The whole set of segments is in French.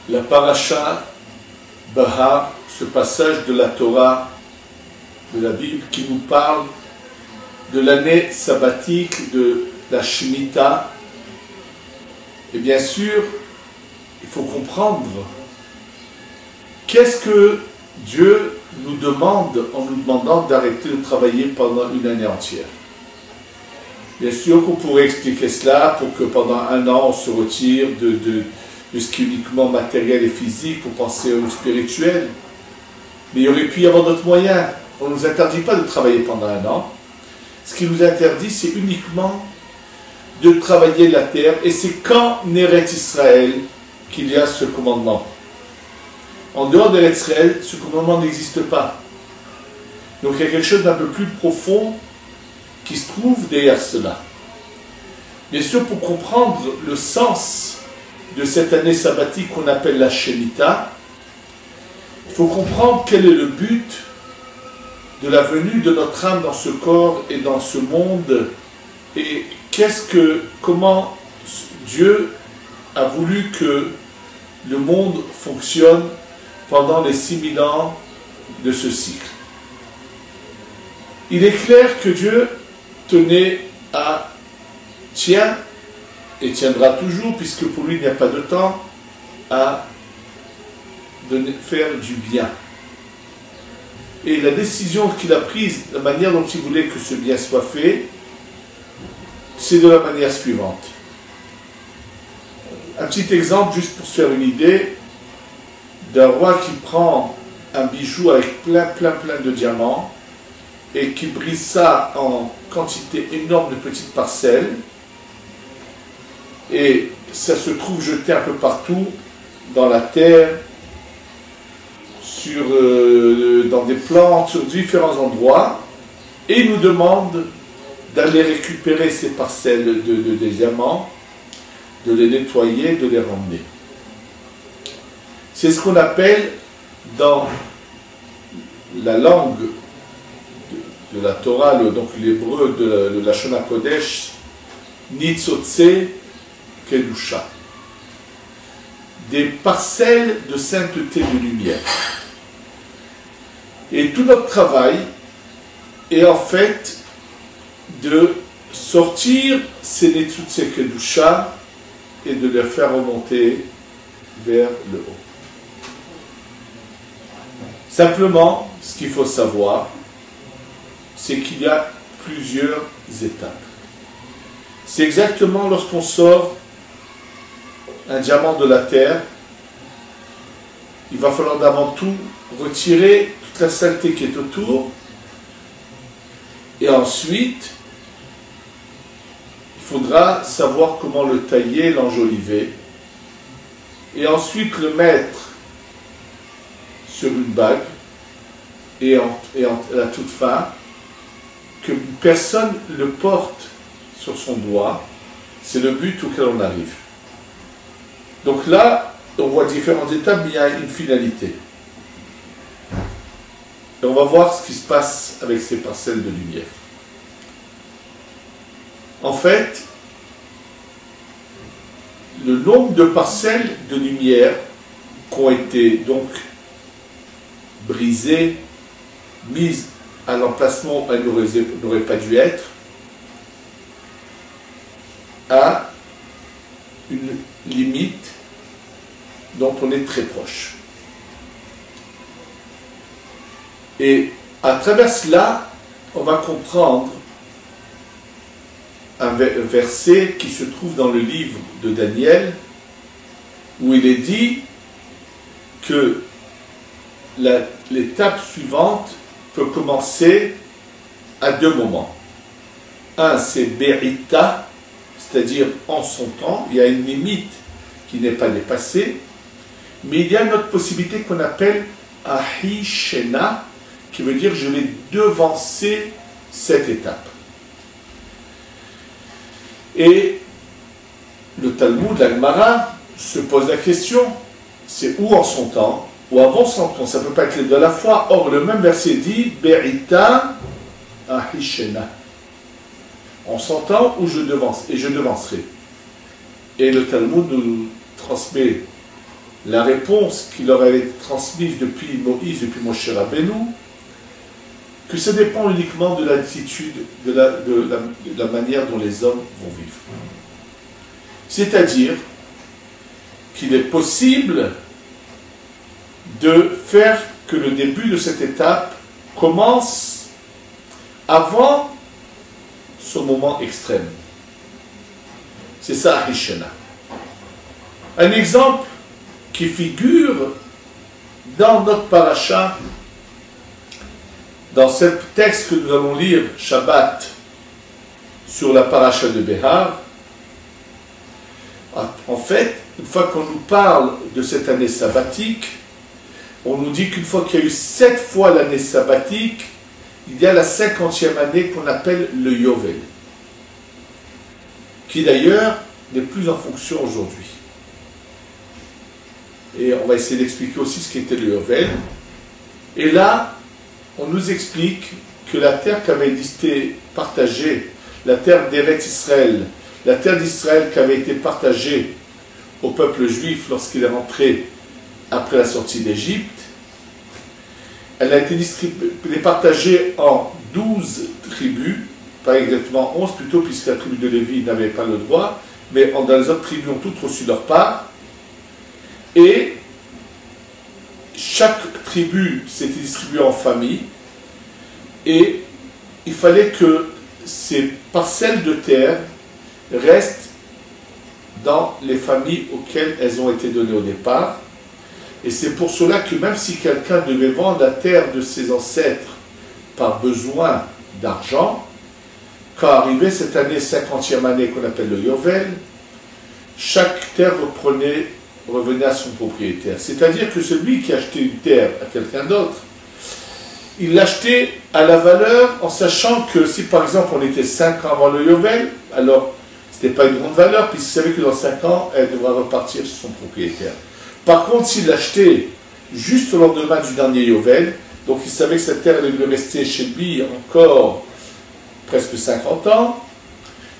La paracha Bahar, ce passage de la Torah, de la Bible, qui nous parle de l'année sabbatique, de la Shemitah. Et bien sûr, il faut comprendre qu'est-ce que Dieu nous demande en nous demandant d'arrêter de travailler pendant une année entière. Bien sûr qu'on pourrait expliquer cela pour que pendant un an on se retire de ce qui est uniquement matériel et physique pour penser au spirituel. Mais il aurait pu y avoir d'autres moyens. On ne nous interdit pas de travailler pendant un an. Ce qui nous interdit, c'est uniquement de travailler la terre. Et c'est qu'en Eretz Israël qu'il y a ce commandement. En dehors d'Eretz Israël, ce commandement n'existe pas. Donc il y a quelque chose d'un peu plus profond qui se trouve derrière cela. Bien sûr, pour comprendre le sens de cette année sabbatique qu'on appelle la Shemitah, il faut comprendre quel est le but de la venue de notre âme dans ce corps et dans ce monde, et comment Dieu a voulu que le monde fonctionne pendant les 6000 ans de ce cycle. Il est clair que Dieu tient et tiendra toujours, puisque pour lui il n'y a pas de temps, à faire du bien. Et la décision qu'il a prise, la manière dont il voulait que ce bien soit fait, c'est de la manière suivante. Un petit exemple, juste pour se faire une idée, d'un roi qui prend un bijou avec plein de diamants et qui brise ça en quantité énorme de petites parcelles, et ça se trouve jeté un peu partout dans la terre, dans des plantes, sur différents endroits, et il nous demande d'aller récupérer ces parcelles de diamants, de les nettoyer, de les ramener. C'est ce qu'on appelle dans la langue de la Torah, donc l'hébreu de la Shona Kodesh, Nitzotse Kedusha. Des parcelles de sainteté, de lumière. Et tout notre travail est en fait de sortir ces Nitzotse Kedusha et de les faire remonter vers le haut. Simplement, ce qu'il faut savoir, c'est qu'il y a plusieurs étapes. C'est exactement lorsqu'on sort un diamant de la terre, il va falloir d'avant tout retirer toute la saleté qui est autour, et ensuite, il faudra savoir comment le tailler, l'enjoliver, et ensuite le mettre sur une bague, et à la toute fin, que personne le porte sur son doigt. C'est le but auquel on arrive. Donc là, on voit différentes étapes, mais il y a une finalité. Et on va voir ce qui se passe avec ces parcelles de lumière. En fait, le nombre de parcelles de lumière qui ont été donc brisées, mises à l'emplacement où elles n'auraient pas dû être, à une limite dont on est très proche. Et à travers cela, on va comprendre un verset qui se trouve dans le livre de Daniel, où il est dit que l'étape suivante peut commencer à deux moments. Un, c'est Berita, c'est-à-dire en son temps, il y a une limite qui n'est pas dépassée, mais il y a une autre possibilité qu'on appelle Ahishena, qui veut dire je vais devancer cette étape. Et le Talmud, la Gemara, se pose la question, c'est où en son temps, ou avant 100 ans, ça ne peut pas être les deux à la fois. Or, le même verset dit Be'ita ahishena. En 100 ans où je devance, et je devancerai. Et le Talmud nous transmet la réponse qui leur avait été transmise depuis Moïse, depuis Moshe Rabbeinu, que ça dépend uniquement de l'attitude, de la manière dont les hommes vont vivre. C'est-à-dire qu'il est possible de faire que le début de cette étape commence avant ce moment extrême. C'est ça, Hishana. Un exemple qui figure dans notre paracha, dans ce texte que nous allons lire, Shabbat, sur la paracha de Behar. En fait, une fois qu'on nous parle de cette année sabbatique, on nous dit qu'une fois qu'il y a eu 7 fois l'année sabbatique, il y a la 50e année qu'on appelle le Yovel, qui d'ailleurs n'est plus en fonction aujourd'hui. Et on va essayer d'expliquer aussi ce qu'était le Yovel. Et là, on nous explique que la terre qui avait été partagée, la terre d'Eretz Israël, la terre d'Israël qui avait été partagée au peuple juif lorsqu'il est rentré après la sortie d'Égypte, elle a été partagée en 12 tribus, pas exactement 11 plutôt, puisque la tribu de Lévi n'avait pas le droit, mais dans les autres tribus ont toutes reçu leur part. Et chaque tribu s'était distribuée en famille, et il fallait que ces parcelles de terre restent dans les familles auxquelles elles ont été données au départ. Et c'est pour cela que même si quelqu'un devait vendre la terre de ses ancêtres par besoin d'argent, quand arrivait cette année, 50e année qu'on appelle le Yovel, chaque terre revenait à son propriétaire. C'est-à-dire que celui qui achetait une terre à quelqu'un d'autre, il l'achetait à la valeur en sachant que si par exemple on était 5 ans avant le Yovel, alors ce n'était pas une grande valeur puisqu'il savait que dans 5 ans, elle devra repartir chez son propriétaire. Par contre, s'il l'achetait juste au lendemain du dernier Yovel, donc il savait que cette terre allait lui rester chez lui encore presque 50 ans,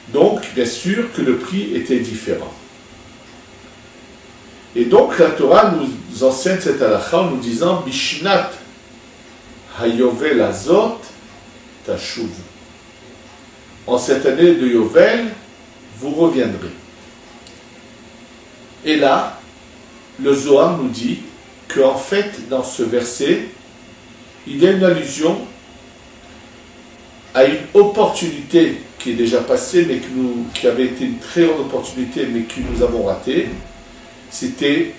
donc bien sûr que le prix était différent. Et donc la Torah nous enseigne cette halakha en nous disant « Bishnat hayovel azot tashuv » en cette année de Yovel, vous reviendrez. Et là, le Zohar nous dit qu'en fait, dans ce verset, il y a une allusion à une opportunité qui est déjà passée, mais qui avait été une très grande opportunité, mais que nous avons ratée. C'était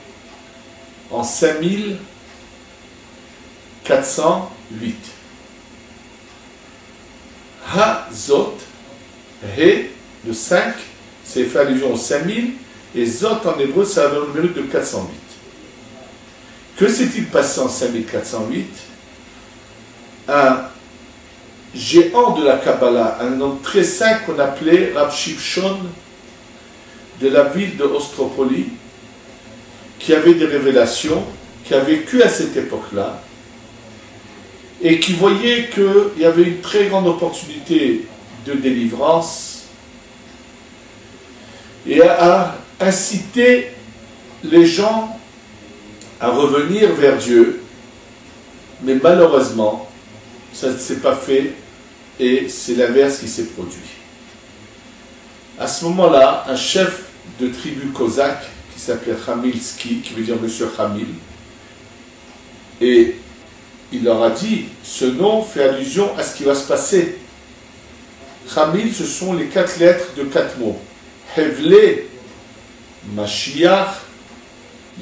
en 5408. Ha-Zot, He, le 5, c'est fait allusion au 5000, et Zot en hébreu, ça avait un numéro de 408. Que s'est-il passé en 5408? Un géant de la Kabbalah, un homme très saint qu'on appelait Rav Shimshon de la ville de Ostropoli, qui avait des révélations, qui a vécu à cette époque-là, et qui voyait qu'il y avait une très grande opportunité de délivrance, et a incité les gens à revenir vers Dieu, mais malheureusement, ça ne s'est pas fait, et c'est l'inverse qui s'est produit. À ce moment-là, un chef de tribu cosaque, qui s'appelait Khamilski, qui veut dire Monsieur Khamil, et il leur a dit, ce nom fait allusion à ce qui va se passer. Khamil, ce sont les 4 lettres de 4 mots. Hevle, Mashiach,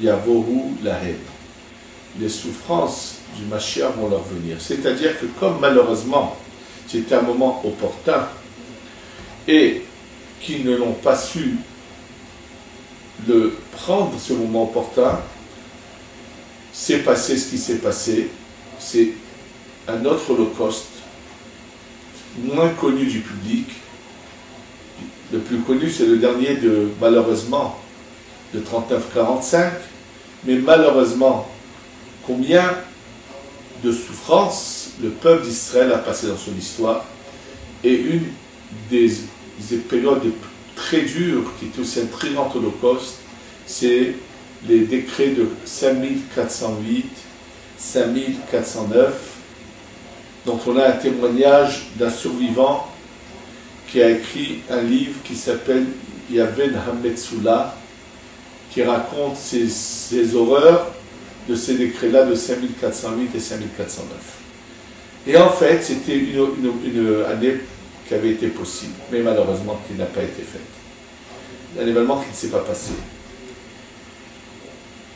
Yavohu, Lahem. Les souffrances du Mashiach vont leur venir. C'est-à-dire que comme malheureusement, c'était un moment opportun, et qu'ils ne l'ont pas su de prendre ce moment opportun, c'est passé ce qui s'est passé. C'est un autre holocauste, moins connu du public. Le plus connu, c'est le dernier malheureusement, de 39-45, mais malheureusement, combien de souffrances le peuple d'Israël a passé dans son histoire. Et une des périodes très dures, qui était aussi un très grand holocauste, c'est les décrets de 5408, 5409, dont on a un témoignage d'un survivant qui a écrit un livre qui s'appelle Yaven Hametsula, qui raconte ces horreurs de ces décrets-là de 5408 et 5409. Et en fait, c'était une année qui avait été possible, mais malheureusement qui n'a pas été faite. Un événement qui ne s'est pas passé.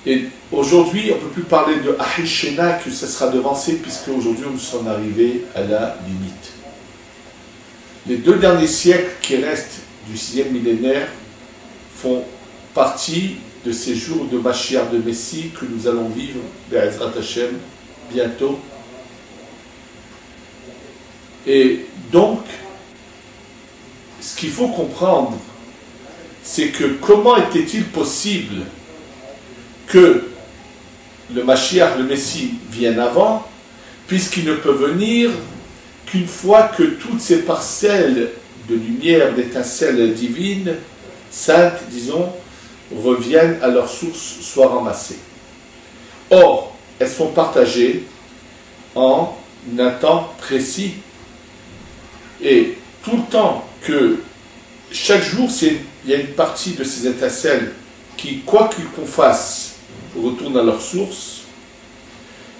Et aujourd'hui, on ne peut plus parler de Ahishena, que ça sera devancé, puisque aujourd'hui nous sommes arrivés à la limite. Les 2 derniers siècles qui restent du 6e millénaire font partie de ces jours de Mashiach, de Messie, que nous allons vivre, Be'ezrat Hashem, bientôt. Et donc, ce qu'il faut comprendre, c'est que comment était-il possible que le Mashiach, le Messie, vienne avant, puisqu'il ne peut venir qu'une fois que toutes ces parcelles de lumière, d'étincelles divines, saintes, disons, reviennent à leur source, soient ramassées. Or, elles sont partagées en un temps précis. Et tout le temps que chaque jour, il y a une partie de ces étincelles qui, quoi qu'on fasse, retournent à leur source.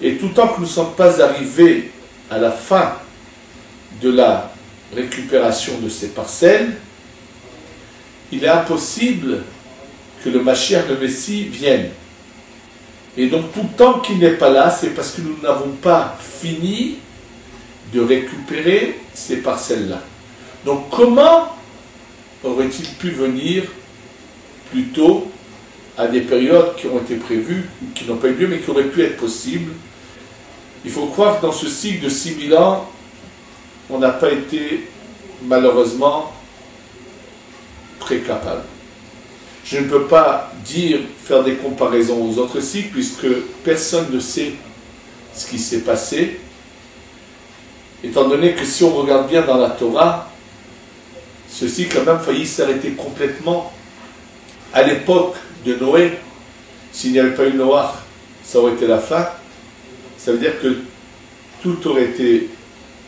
Et tout le temps que nous ne sommes pas arrivés à la fin de la récupération de ces parcelles, il est impossible que le Mashiach, le Messie, vienne. Et donc tout le temps qu'il n'est pas là, c'est parce que nous n'avons pas fini de récupérer ces parcelles-là. Donc comment aurait-il pu venir plus tôt à des périodes qui ont été prévues, qui n'ont pas eu lieu, mais qui auraient pu être possibles? Il faut croire que dans ce cycle de 6000 ans, on n'a pas été, malheureusement, très capable. Je ne peux pas faire des comparaisons aux autres cycles, puisque personne ne sait ce qui s'est passé, étant donné que si on regarde bien dans la Torah, ce cycle a même failli s'arrêter complètement. À l'époque de Noé, s'il n'y avait pas eu Noach, ça aurait été la fin. Ça veut dire que tout aurait été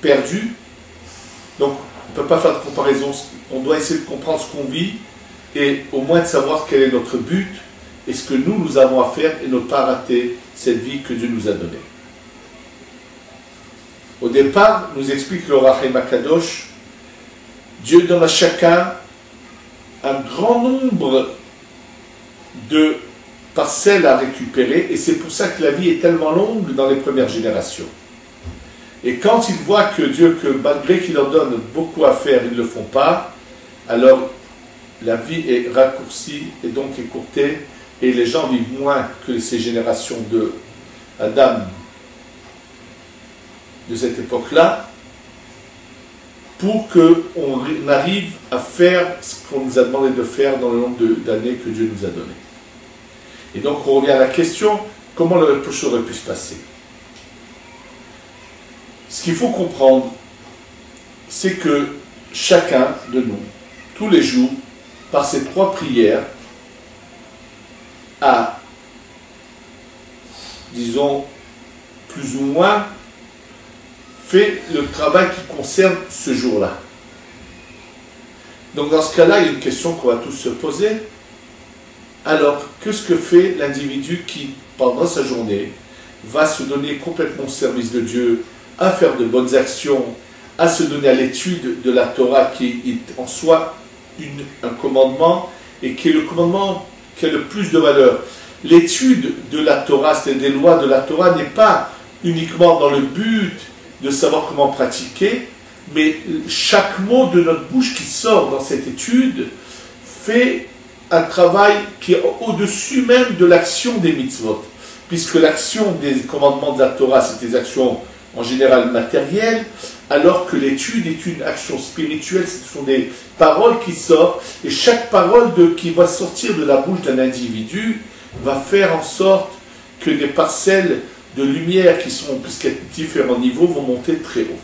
perdu. Donc, on ne peut pas faire de comparaison. On doit essayer de comprendre ce qu'on vit et au moins de savoir quel est notre but et ce que nous avons à faire et ne pas rater cette vie que Dieu nous a donnée. Au départ, nous explique le Rachem Akadosh, Dieu donne à chacun un grand nombre de parcelles à récupérer, et c'est pour ça que la vie est tellement longue dans les premières générations. Et quand ils voient que Dieu, que malgré qu'il leur donne beaucoup à faire, ils ne le font pas, alors la vie est raccourcie et donc écourtée, et les gens vivent moins que ces générations de Adam de cette époque-là, pour qu'on arrive à faire ce qu'on nous a demandé de faire dans le nombre d'années que Dieu nous a donné. Et donc on revient à la question, comment le péché aurait pu se passer? Ce qu'il faut comprendre, c'est que chacun de nous, tous les jours, par ces 3 prières, a, disons, plus ou moins fait le travail qui concerne ce jour-là. Donc dans ce cas-là, il y a une question qu'on va tous se poser. Alors, qu'est-ce que fait l'individu qui, pendant sa journée, va se donner complètement au service de Dieu, à faire de bonnes actions, à se donner à l'étude de la Torah qui est en soi un commandement et qui est le commandement qui a le plus de valeur. L'étude de la Torah, c'est-à-dire des lois de la Torah, n'est pas uniquement dans le but de savoir comment pratiquer, mais chaque mot de notre bouche qui sort dans cette étude fait un travail qui est au-dessus même de l'action des mitzvot, puisque l'action des commandements de la Torah, c'est des actions en général matérielles, alors que l'étude est une action spirituelle, ce sont des paroles qui sortent, et chaque parole qui va sortir de la bouche d'un individu va faire en sorte que des parcelles de lumière qui sont, puisqu'il y a différents niveaux, vont monter très haut.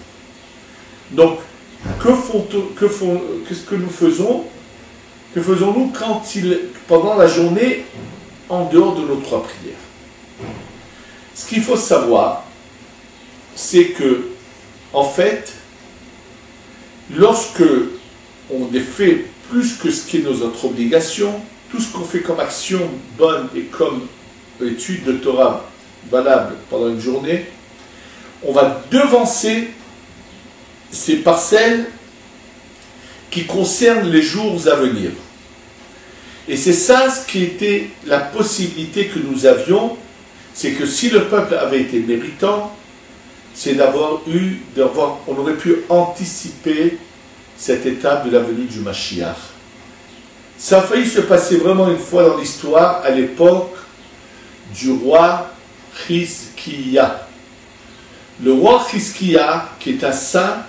Donc, qu'est-ce que nous faisons? Que faisons-nous pendant la journée, en dehors de nos 3 prières? Ce qu'il faut savoir, c'est que, en fait, lorsque on fait plus que ce qui est notre obligation, tout ce qu'on fait comme action bonne et comme étude de Torah valable pendant une journée, on va devancer ces parcelles qui concernent les jours à venir. Et c'est ça ce qui était la possibilité que nous avions, c'est que si le peuple avait été méritant, c'est on aurait pu anticiper cette étape de la venue du Mashiach. Ça a failli se passer vraiment une fois dans l'histoire, à l'époque du roi Chizkiya. Le roi Chizkiya, qui est un saint,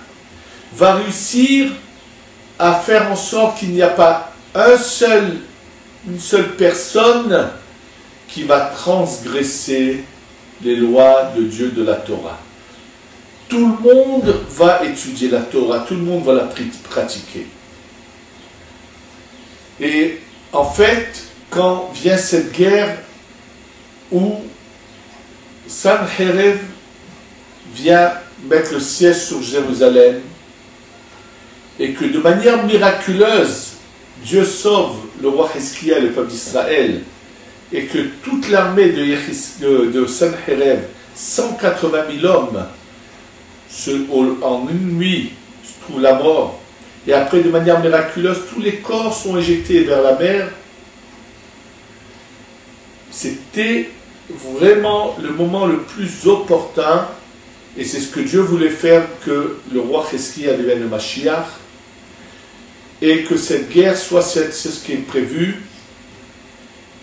va réussir à faire en sorte qu'il n'y a pas une seule personne qui va transgresser les lois de Dieu de la Torah. Tout le monde va étudier la Torah, tout le monde va la pratiquer. Et en fait, quand vient cette guerre où Sanherib vient mettre le siège sur Jérusalem et que de manière miraculeuse, Dieu sauve le roi Hizkiya et le peuple d'Israël et que toute l'armée de Sanherib, 180 000 hommes, en une nuit, se trouvent la mort. Et après, de manière miraculeuse, tous les corps sont éjectés vers la mer. C'était vraiment le moment le plus opportun, et c'est ce que Dieu voulait faire, que le roi Hizkiya devienne le Mashiach, et que cette guerre soit c'est ce qui est prévu,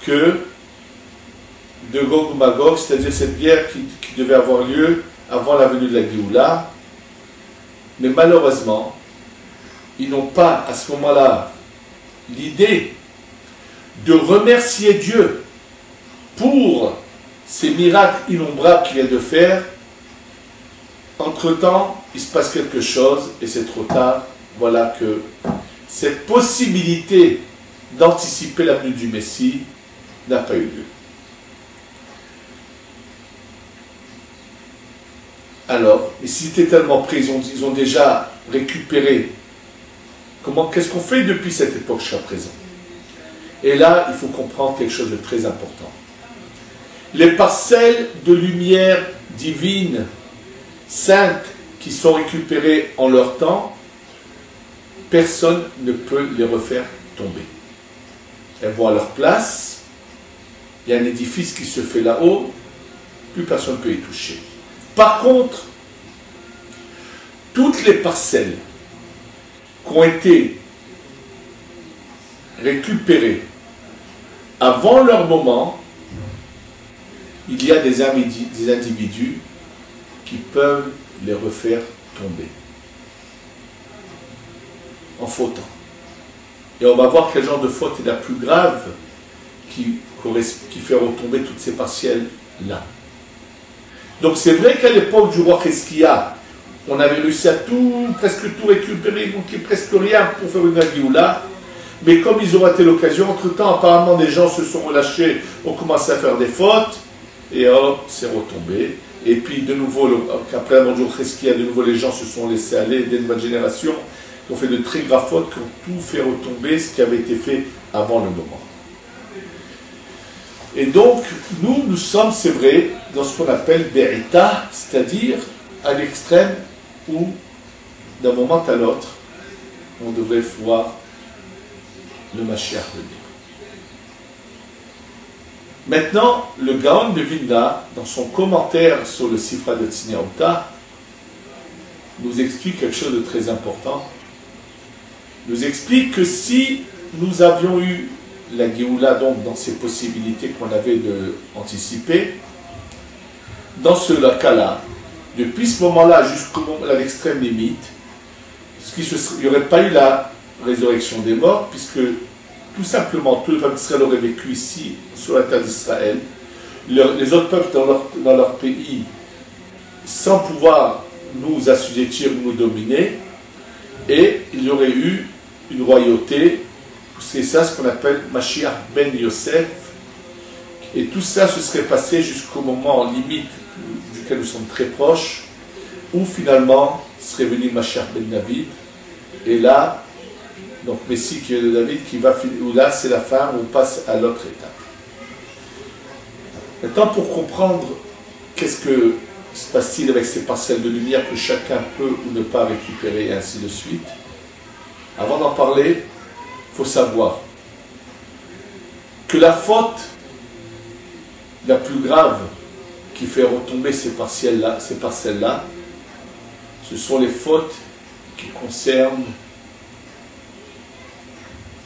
que de Gog ou Magog, c'est-à-dire cette guerre qui devait avoir lieu avant la venue de la Géoula. Mais malheureusement, ils n'ont pas à ce moment-là l'idée de remercier Dieu pour ces miracles innombrables qu'il vient de faire. Entre-temps, il se passe quelque chose et c'est trop tard. Voilà que cette possibilité d'anticiper la venue du Messie n'a pas eu lieu. Alors, et s'ils étaient tellement pris, ils ont déjà récupéré. Qu'est-ce qu'on fait depuis cette époque jusqu'à présent? Et là, il faut comprendre quelque chose de très important. Les parcelles de lumière divine, sainte, qui sont récupérées en leur temps, personne ne peut les refaire tomber. Elles vont à leur place, il y a un édifice qui se fait là-haut, plus personne ne peut y toucher. Par contre, toutes les parcelles qui ont été récupérées avant leur moment, il y a des individus qui peuvent les refaire tomber en fautant. Et on va voir quel genre de faute est la plus grave qui fait retomber toutes ces partielles-là. Donc c'est vrai qu'à l'époque du roi Hizkiya, on avait réussi à presque tout récupérer, il manquait presque rien pour faire une Géoula. Mais comme ils ont raté l'occasion, entre-temps, apparemment, des gens se sont relâchés, ont commencé à faire des fautes, et hop, c'est retombé. Et puis, de nouveau, après la mort du roi Hizkiya, de nouveau, les gens se sont laissés aller, des nouvelles générations, qui ont fait de très graves fautes, qui ont tout fait retomber, ce qui avait été fait avant le moment. Et donc, nous sommes, c'est vrai, dans ce qu'on appelle Be'ita, c'est-à-dire à l'extrême où, d'un moment à l'autre, on devrait voir le Mashiach venir. Maintenant, le Gaon de Vilna, dans son commentaire sur le Sifra de Tzniauta, nous explique quelque chose de très important. Nous explique que si nous avions eu la Géoula, donc dans ces possibilités qu'on avait d'anticiper, dans ce cas-là, depuis ce moment-là jusqu'à l'extrême limite, il n'y aurait pas eu la résurrection des morts, puisque tout simplement tout le peuple d'Israël aurait vécu ici, sur la terre d'Israël. les autres peuples dans leur pays sans pouvoir nous assujettir ou nous dominer, et il y aurait eu une royauté. C'est ça ce qu'on appelle Mashiach ben Yosef, et tout ça se serait passé jusqu'au moment limite duquel nous sommes très proches, où finalement serait venu Mashiach ben David, et là, donc Messie qui est de David, qui va finir, où là c'est la fin, où on passe à l'autre étape. Maintenant, pour comprendre qu'est-ce que se passe-t-il avec ces parcelles de lumière que chacun peut ou ne pas récupérer, et ainsi de suite, avant d'en parler, il faut savoir que la faute la plus grave qui fait retomber ces parcelles-là, ce sont les fautes qui concernent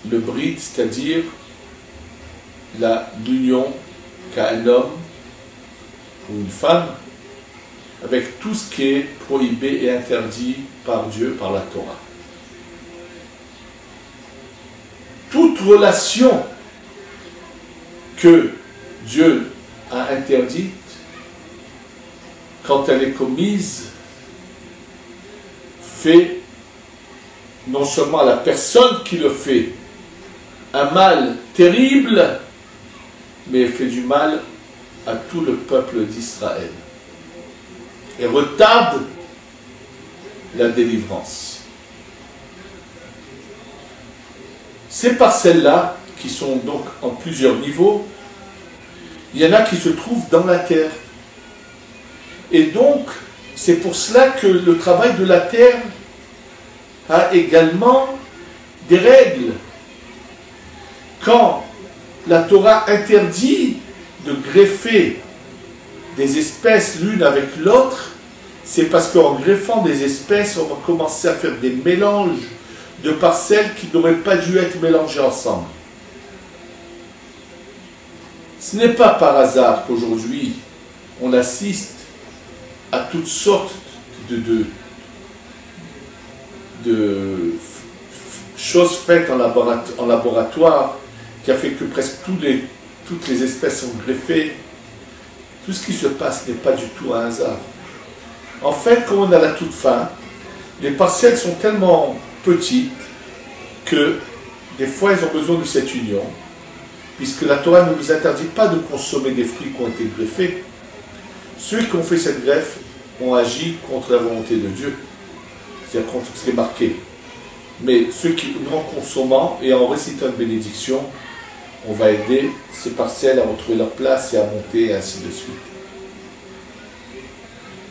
le brit, c'est-à-dire l'union qu'a un homme ou une femme avec tout ce qui est prohibé et interdit par Dieu, par la Torah. Toute relation que Dieu a interdite, quand elle est commise, fait non seulement à la personne qui le fait un mal terrible, mais fait du mal à tout le peuple d'Israël et retarde la délivrance. Ces parcelles-là, qui sont donc en plusieurs niveaux, il y en a qui se trouvent dans la terre. Et donc, c'est pour cela que le travail de la terre a également des règles. Quand la Torah interdit de greffer des espèces l'une avec l'autre, c'est parce qu'en greffant des espèces, on va commencer à faire des mélanges de parcelles qui n'auraient pas dû être mélangées ensemble. Ce n'est pas par hasard qu'aujourd'hui, on assiste à toutes sortes de choses faites en laboratoire, qui a fait que presque toutes les espèces sont greffées. Tout ce qui se passe n'est pas du tout un hasard. En fait, comme on a la toute fin, les parcelles sont tellement petites que des fois, elles ont besoin de cette union, puisque la Torah ne nous interdit pas de consommer des fruits qui ont été greffés. Ceux qui ont fait cette greffe ont agi contre la volonté de Dieu, c'est-à-dire contre ce qui est marqué. Mais ceux qui, en consommant et en récitant une bénédiction, on va aider ces parcelles à retrouver leur place et à monter, et ainsi de suite.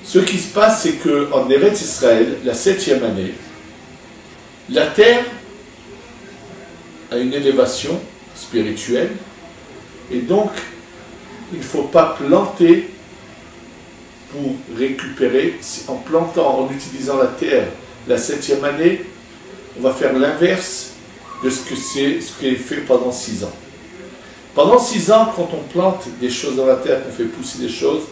Ce qui se passe, c'est qu'en Eretz Israël, la 7e année, la terre a une élévation spirituelle, et donc il ne faut pas planter pour récupérer. En plantant, en utilisant la terre la 7e année, on va faire l'inverse de ce qui est fait pendant 6 ans. Pendant 6 ans, quand on plante des choses dans la terre, qu'on fait pousser des choses,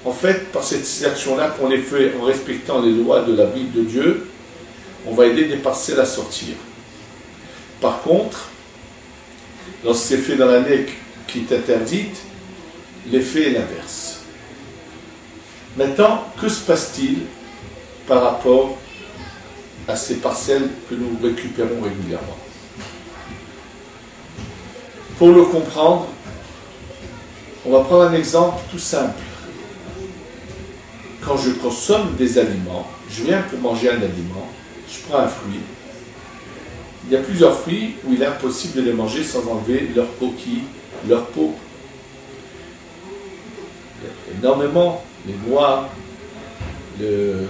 en fait, par cette action-là qu'on les fait en respectant les lois de la Bible de Dieu, on va aider des parcelles à sortir. Par contre, lorsque c'est fait dans l'année qui est interdite, l'effet est l'inverse. Maintenant, que se passe-t-il par rapport à ces parcelles que nous récupérons régulièrement? Pour le comprendre, on va prendre un exemple tout simple. Quand je consomme des aliments, je viens pour manger un aliment, je prends un fruit. Il y a plusieurs fruits où il est impossible de les manger sans enlever leur coquille, leur peau. Il y a énormément, les noix, le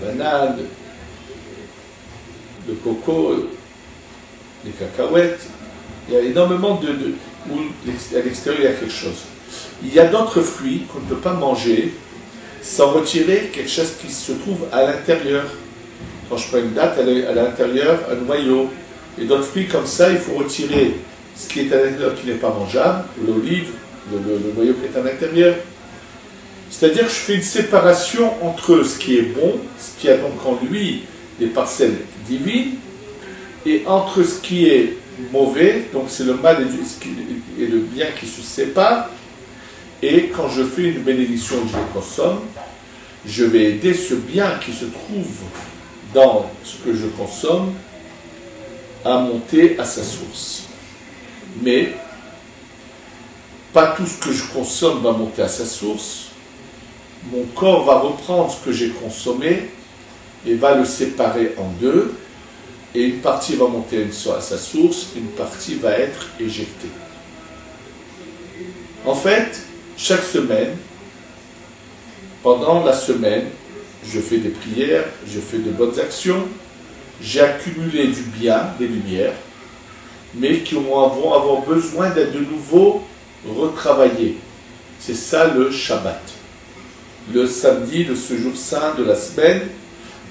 banane, le coco, les cacahuètes. Il y a énormément où à l'extérieur il y a quelque chose. Il y a d'autres fruits qu'on ne peut pas manger sans retirer quelque chose qui se trouve à l'intérieur. Quand je prends une date, elle a à l'intérieur un noyau. Et d'autres fruits comme ça, il faut retirer ce qui est à l'intérieur qui n'est pas mangeable, l'olive, le noyau qui est à l'intérieur. C'est-à-dire que je fais une séparation entre ce qui est bon, ce qui a donc en lui des parcelles divines, et entre ce qui est mauvais, donc c'est le mal et le bien qui se séparent. Et quand je fais une bénédiction que je consomme, je vais aider ce bien qui se trouve dans ce que je consomme à monter à sa source. Mais pas tout ce que je consomme va monter à sa source. Mon corps va reprendre ce que j'ai consommé et va le séparer en deux. Et une partie va monter à sa source, une partie va être éjectée. En fait, chaque semaine, pendant la semaine, je fais des prières, je fais de bonnes actions, j'ai accumulé du bien, des lumières, mais qui vont avoir besoin d'être de nouveau retravaillées. C'est ça le Shabbat. Le samedi, de ce jour saint de la semaine,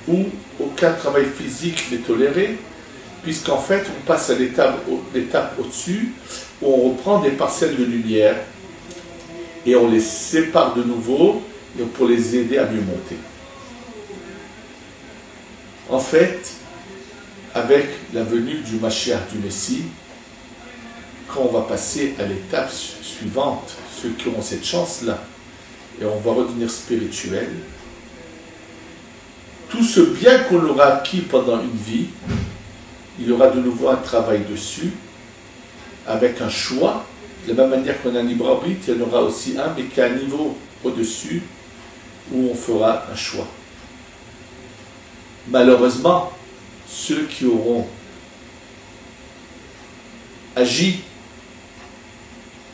où aucun travail physique n'est toléré, puisqu'en fait, on passe à l'étape au-dessus, où on reprend des parcelles de lumière, et on les sépare de nouveau, pour les aider à mieux monter. En fait, avec la venue du Mashiach, du Messie, quand on va passer à l'étape suivante, ceux qui auront cette chance-là, et on va redevenir spirituel, tout ce bien qu'on aura acquis pendant une vie, il y aura de nouveau un travail dessus, avec un choix. De la même manière qu'on a un libre arbitre, il y en aura aussi un, mais qu'à un niveau au-dessus, où on fera un choix. Malheureusement, ceux qui auront agi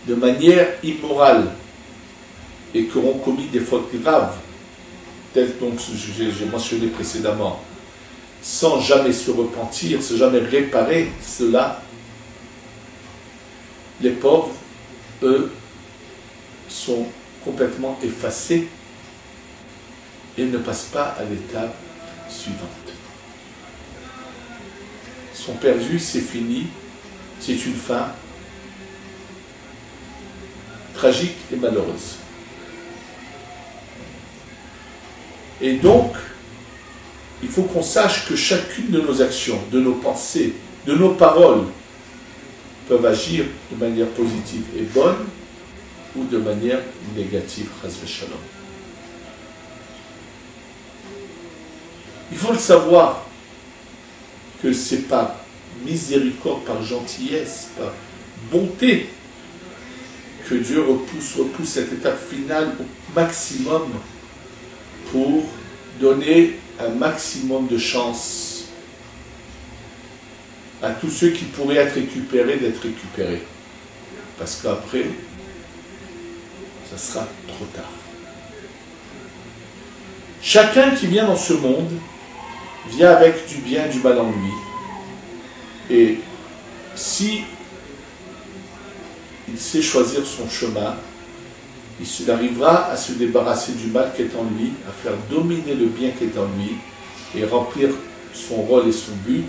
de manière immorale et qui auront commis des fautes graves, telles que j'ai mentionné précédemment, sans jamais se repentir, sans jamais réparer cela, les pauvres, eux, sont complètement effacés et ne passent pas à l'étape suivante. Ils sont perdus, c'est fini, c'est une fin tragique et malheureuse. Et donc, il faut qu'on sache que chacune de nos actions, de nos pensées, de nos paroles, peuvent agir de manière positive et bonne ou de manière négative, chas v'shalom. Il faut le savoir que c'est par miséricorde, par gentillesse, par bonté que Dieu repousse cette étape finale au maximum pour donner un maximum de chance à tous ceux qui pourraient être récupérés d'être récupérés. Parce qu'après, ça sera trop tard. Chacun qui vient dans ce monde vient avec du bien et du mal en lui. Et si il sait choisir son chemin, il arrivera à se débarrasser du mal qui est en lui, à faire dominer le bien qui est en lui et remplir son rôle et son but,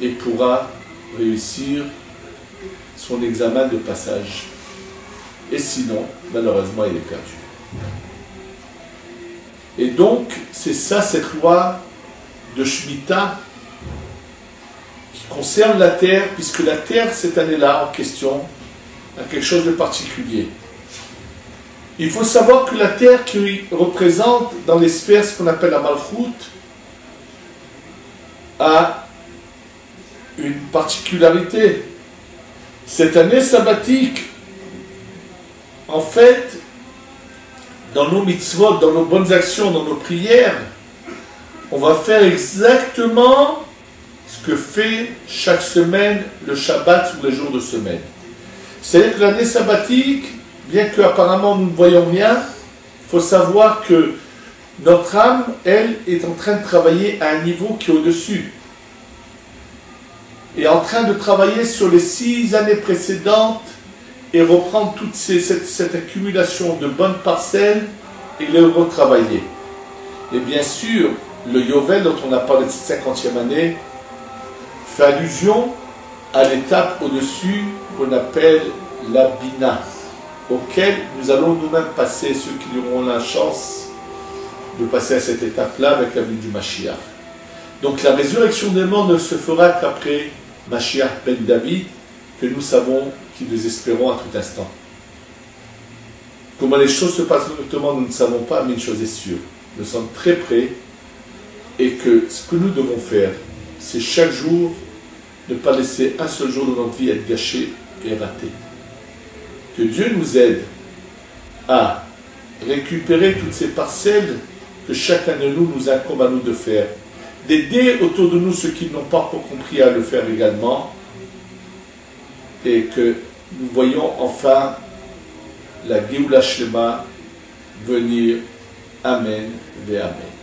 et pourra réussir son examen de passage. Et sinon, malheureusement, il est perdu. Et donc, c'est ça, cette loi de Shemitah qui concerne la terre, puisque la terre, cette année-là, en question, a quelque chose de particulier. Il faut savoir que la terre qui représente dans les sphères ce qu'on appelle la Malchut a une particularité. Cette année sabbatique, en fait, dans nos mitzvot, dans nos bonnes actions, dans nos prières, on va faire exactement ce que fait chaque semaine le Shabbat ou les jours de semaine. C'est-à-dire que l'année sabbatique, bien qu'apparemment nous ne voyons rien, il faut savoir que notre âme, elle, est en train de travailler à un niveau qui est au-dessus. Et en train de travailler sur les 6 années précédentes et reprendre toute cette accumulation de bonnes parcelles et les retravailler. Et bien sûr, le Yovel dont on a parlé de cette 50e année fait allusion à l'étape au-dessus qu'on appelle la Bina, auquel nous allons nous-mêmes passer, ceux qui auront la chance de passer à cette étape-là avec la venue du Mashiach. Donc la résurrection des morts ne se fera qu'après Mashiach ben David, que nous savons, qui nous espérons à tout instant. Comment les choses se passent exactement, nous ne savons pas, mais une chose est sûre. Nous sommes très près et que ce que nous devons faire, c'est chaque jour ne pas laisser un seul jour de notre vie être gâché et raté. Que Dieu nous aide à récupérer toutes ces parcelles que chacun de nous incombe à nous de faire. D'aider autour de nous ceux qui n'ont pas encore compris à le faire également. Et que nous voyons enfin la Géoula Shlema venir. Amen ve Amen.